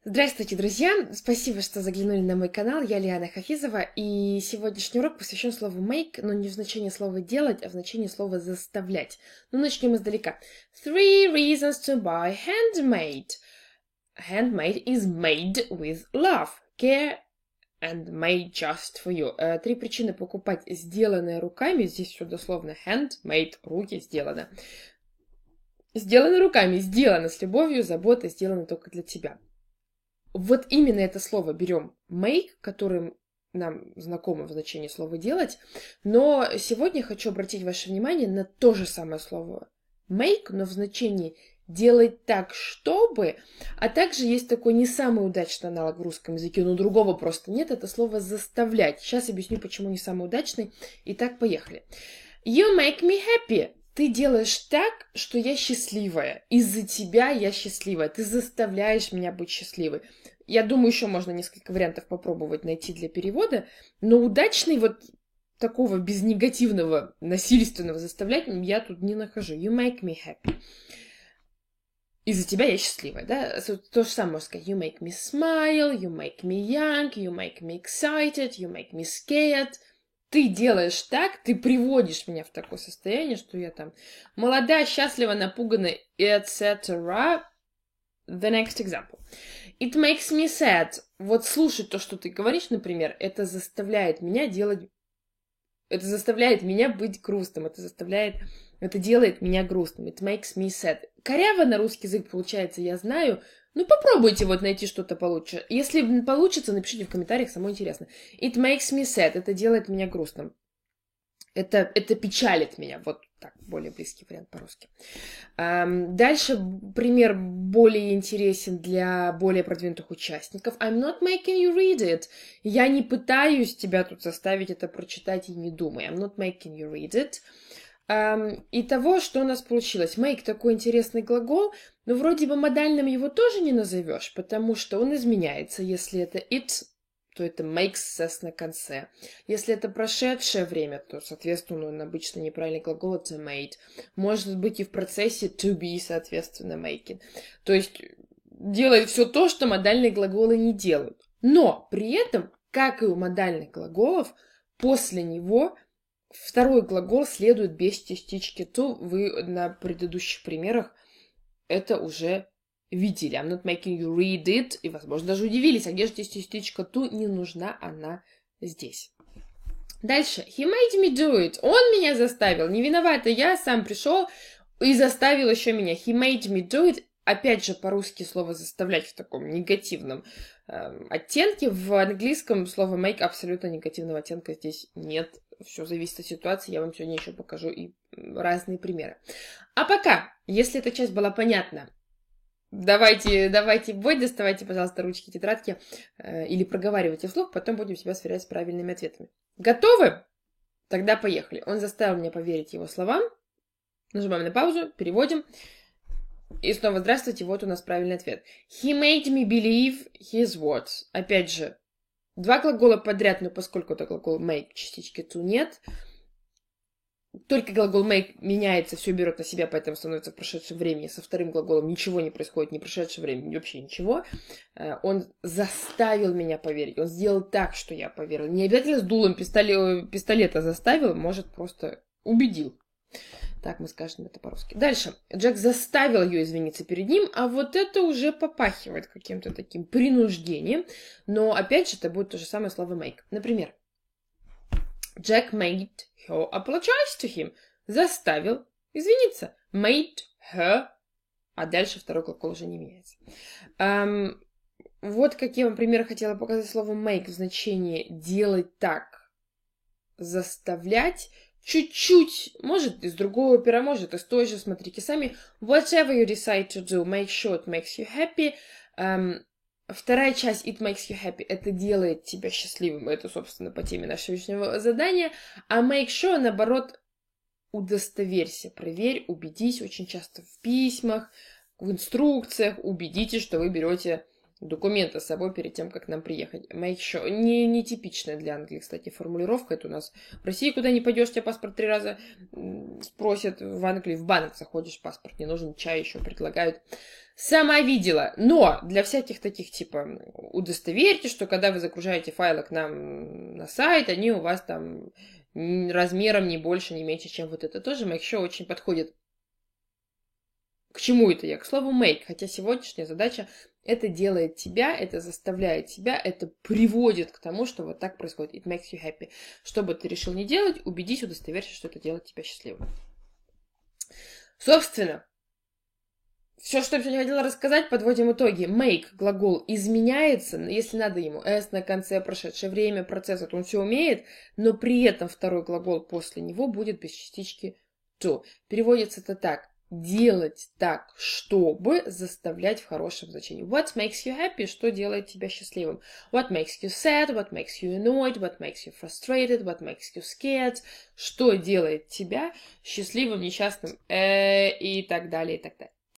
Здравствуйте, друзья! Спасибо, что заглянули на мой канал. Я Лиана Хафизова, и сегодняшний урок посвящен слову make, но не в значении слова делать, а в значении слова заставлять. Ну, начнем издалека. Three reasons to buy handmade. Handmade is made with love, care and made just for you. Три причины покупать сделанное руками. Здесь все дословно handmade, руки сделано. Сделано руками, сделано с любовью, заботой, сделано только для тебя. Вот именно это слово берем make, которым нам знакомо в значении слова делать, но сегодня хочу обратить ваше внимание на то же самое слово make, но в значении делать так, чтобы, а также есть такой не самый удачный аналог в русском языке, но другого просто нет, это слово заставлять. Сейчас объясню, почему не самый удачный. Итак, поехали. You make me happy. Ты делаешь так, что я счастливая. Из-за тебя я счастливая. Ты заставляешь меня быть счастливой. Я думаю, еще можно несколько вариантов попробовать найти для перевода, но удачный вот такого без негативного, насильственного заставлять я тут не нахожу. You make me happy. Из-за тебя я счастливая, да? То же самое можно сказать. You make me smile, you make me young, you make me excited, you make me scared. Ты делаешь так, ты приводишь меня в такое состояние, что я там молода, счастлива, напугана, etc. The next example. It makes me sad. Вот слушать то, что ты говоришь, например, это заставляет меня быть грустным, это делает меня грустным. It makes me sad. Коряво на русский язык получается, я знаю. Ну, попробуйте вот найти что-то получше. Если получится, напишите в комментариях, самое интересно. It makes me sad. Это делает меня грустным. Это печалит меня. Вот так, более близкий вариант по-русски. Дальше пример более интересен для более продвинутых участников. I'm not making you read it. Я не пытаюсь тебя тут заставить это прочитать и не думай. I'm not making you read it. Итого, что у нас получилось? Make такой интересный глагол, но вроде бы модальным его тоже не назовешь, потому что он изменяется. Если это it, то это makes s на конце. Если это прошедшее время, то, соответственно, он обычно неправильный глагол, это made. Может быть и в процессе to be, соответственно, making. То есть делает все то, что модальные глаголы не делают. Но при этом, как и у модальных глаголов, после него второй глагол следует без частички to. Вы на предыдущих примерах это уже видели. I'm not making you read it. И, возможно, даже удивились, а где же здесь частичка to? Не нужна она здесь. Дальше. He made me do it. Он меня заставил. Не виновата я, сам пришел и заставил еще меня. He made me do it. Опять же, по-русски слово «заставлять» в таком негативном оттенке. В английском слово make абсолютно негативного оттенка здесь нет. Все зависит от ситуации. Я вам сегодня еще покажу и разные примеры. А пока, если эта часть была понятна, давайте бой, доставайте, пожалуйста, ручки, тетрадки или проговаривайте вслух, потом будем себя сверять с правильными ответами. Готовы? Тогда поехали. Он заставил меня поверить его словам. Нажимаем на паузу, переводим. И снова здравствуйте, вот у нас правильный ответ. He made me believe his words. Опять же, два глагола подряд, но поскольку это глагол make, частички to нет, только глагол make меняется, все берет на себя, поэтому становится в прошедшем времени. Со вторым глаголом ничего не происходит, ни в прошедшем времени, вообще ничего. Он заставил меня поверить, он сделал так, что я поверил. Не обязательно с дулом пистолета заставил, может, просто убедил. Так мы скажем это по-русски. Дальше. Джек заставил ее извиниться перед ним, а вот это уже попахивает каким-то таким принуждением. Но, опять же, это будет то же самое слово make. Например, Jack made her apologize to him. Заставил извиниться. Made her. А дальше второй глагол уже не меняется. Вот какие вам примеры хотела показать слово make в значении делать так, заставлять. Чуть-чуть, может, из другого пера, может, из той же, смотрите сами. Whatever you decide to do, make sure it makes you happy. Вторая часть, it makes you happy, это делает тебя счастливым. Это, собственно, по теме нашего сегодняшнего задания. А make sure, наоборот, удостоверься, проверь, убедись. Очень часто в письмах, в инструкциях убедитесь, что вы берете документы с собой перед тем, как нам приехать. Make sure. Не типичная для Англии, кстати, формулировка. Это у нас в России куда не пойдешь, тебя паспорт 3 раза спросят. В Англии в банк заходишь, паспорт не нужен, чай еще предлагают. Сама видела, но для всяких таких, типа, удостоверьте, что когда вы загружаете файлы к нам на сайт, они у вас там размером не больше, не меньше, чем вот это. Тоже make sure очень подходит. К чему это я? К слову make, хотя сегодняшняя задача это делает тебя, это заставляет тебя, это приводит к тому, что вот так происходит. It makes you happy. Что бы ты решил не делать, убедись, удостоверься, что это делает тебя счастливым. Собственно, все, что я сегодня хотела рассказать, подводим итоги. Make глагол изменяется, если надо ему s на конце, прошедшее время, процесс, он все умеет, но при этом второй глагол после него будет без частички to. Переводится это так. Делать так, чтобы заставлять в хорошем значении. What makes you happy? Что делает тебя счастливым? What makes you sad? What makes you annoyed? What makes you frustrated? What makes you scared? Что делает тебя счастливым, несчастным? И так далее, и так далее.